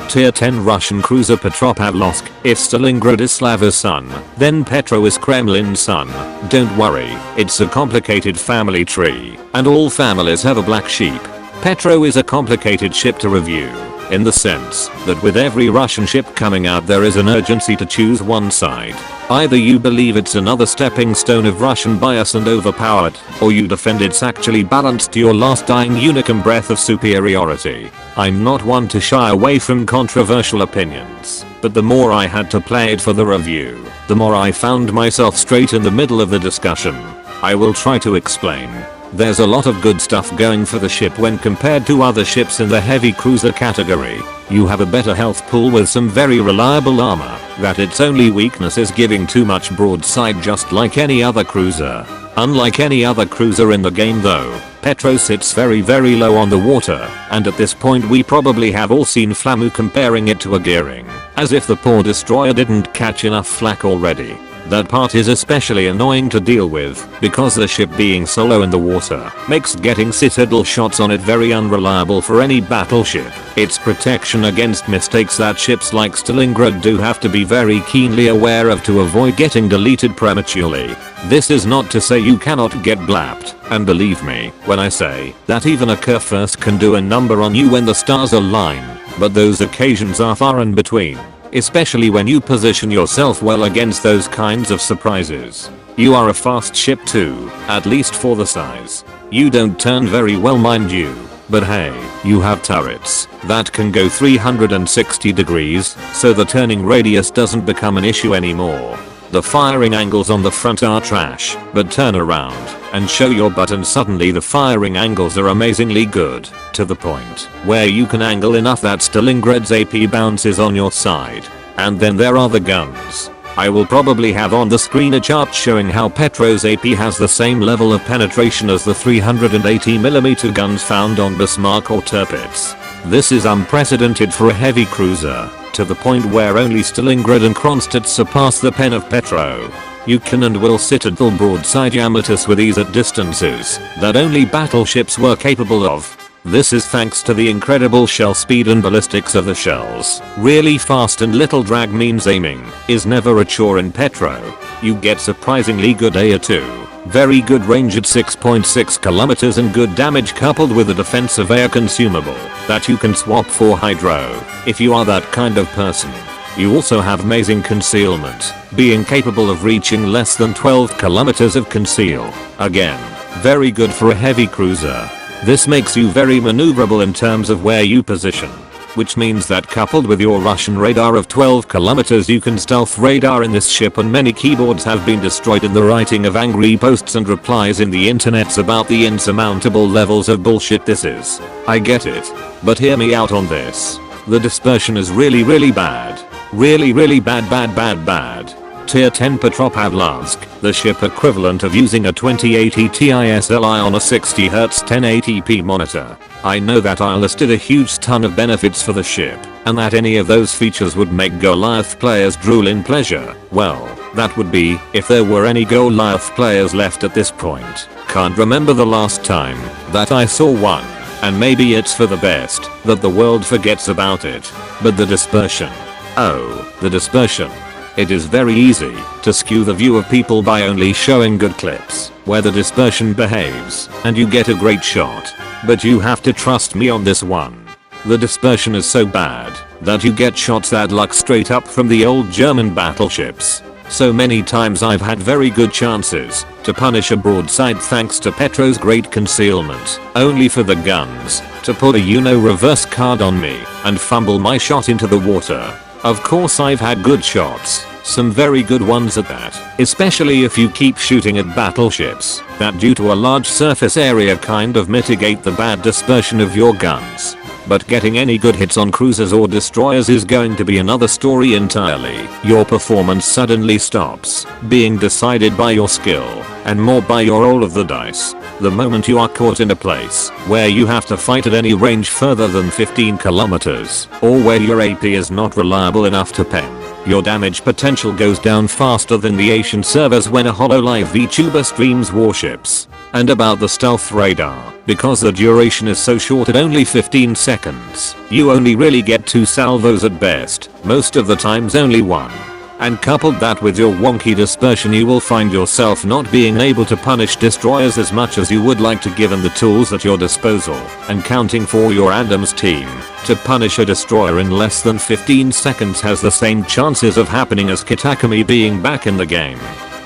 Tier 10 Russian cruiser Petropavlovsk. If Stalingrad is Slava's son, then Petro is Kremlin's son. Don't worry, it's a complicated family tree, and all families have a black sheep. Petro is a complicated ship to review, in the sense that with every Russian ship coming out there is an urgency to choose one side. Either you believe it's another stepping stone of Russian bias and overpowered, or you defend it's actually balanced to your last dying unicum breath of superiority. I'm not one to shy away from controversial opinions, but the more I had to play it for the review, the more I found myself straight in the middle of the discussion. I will try to explain. There's a lot of good stuff going for the ship when compared to other ships in the heavy cruiser category. You have a better health pool with some very reliable armor, that its only weakness is giving too much broadside just like any other cruiser. Unlike any other cruiser in the game though, Petro sits very low on the water, and at this point we probably have all seen Flamu comparing it to a gearing, as if the poor destroyer didn't catch enough flack already. That part is especially annoying to deal with, because the ship being so low in the water makes getting citadel shots on it very unreliable for any battleship. Its protection against mistakes that ships like Stalingrad do have to be very keenly aware of to avoid getting deleted prematurely. This is not to say you cannot get blapped, and believe me when I say that even a curve first can do a number on you when the stars align, but those occasions are far in between. Especially when you position yourself well against those kinds of surprises. You are a fast ship too, at least for the size. You don't turn very well mind you, but hey, you have turrets that can go 360 degrees, so the turning radius doesn't become an issue anymore. The firing angles on the front are trash, but turn around and show your butt and suddenly the firing angles are amazingly good, to the point where you can angle enough that Stalingrad's AP bounces on your side. And then there are the guns. I will probably have on the screen a chart showing how Petro's AP has the same level of penetration as the 380mm guns found on Bismarck or Tirpitz. This is unprecedented for a heavy cruiser, to the point where only Stalingrad and Kronstadt surpass the pen of Petro. You can and will citadel broadside Yamatus with ease at distances that only battleships were capable of. This is thanks to the incredible shell speed and ballistics of the shells. Really fast and little drag means aiming is never a chore in Petro. You get surprisingly good AR2. Very good range at 6.6 kilometers and good damage coupled with a defensive air consumable that you can swap for hydro if you are that kind of person. You also have amazing concealment, being capable of reaching less than 12 kilometers of conceal. Again, very good for a heavy cruiser. This makes you very maneuverable in terms of where you position, which means that coupled with your Russian radar of 12 kilometers you can stealth radar in this ship, and many keyboards have been destroyed in the writing of angry posts and replies in the internets about the insurmountable levels of bullshit this is. I get it, but hear me out on this. The dispersion is really bad. Really bad. Tier 10 Petropavlovsk, the ship equivalent of using a 2080 Ti SLI on a 60Hz 1080p monitor. I know that I listed a huge ton of benefits for the ship, and that any of those features would make Goliath players drool in pleasure. Well, that would be if there were any Goliath players left at this point. Can't remember the last time that I saw one, and maybe it's for the best that the world forgets about it. But the dispersion. Oh, the dispersion. It is very easy to skew the view of people by only showing good clips where the dispersion behaves and you get a great shot. But you have to trust me on this one. The dispersion is so bad that you get shots that look straight up from the old German battleships. So many times I've had very good chances to punish a broadside thanks to Petro's great concealment, only for the guns to put a reverse card on me and fumble my shot into the water. Of course I've had good shots, some very good ones at that, especially if you keep shooting at battleships that due to a large surface area kind of mitigate the bad dispersion of your guns. But getting any good hits on cruisers or destroyers is going to be another story entirely. Your performance suddenly stops being decided by your skill and more by your roll of the dice. The moment you are caught in a place where you have to fight at any range further than 15 kilometers, or where your AP is not reliable enough to pen, your damage potential goes down faster than the Asian servers when a HoloLive VTuber streams Warships. And about the stealth radar, because the duration is so short at only 15 seconds, you only really get 2 salvos at best, most of the times only 1. And coupled that with your wonky dispersion, you will find yourself not being able to punish destroyers as much as you would like to given the tools at your disposal, and counting for your randoms team to punish a destroyer in less than 15 seconds has the same chances of happening as Kitakami being back in the game.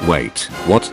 Wait, what?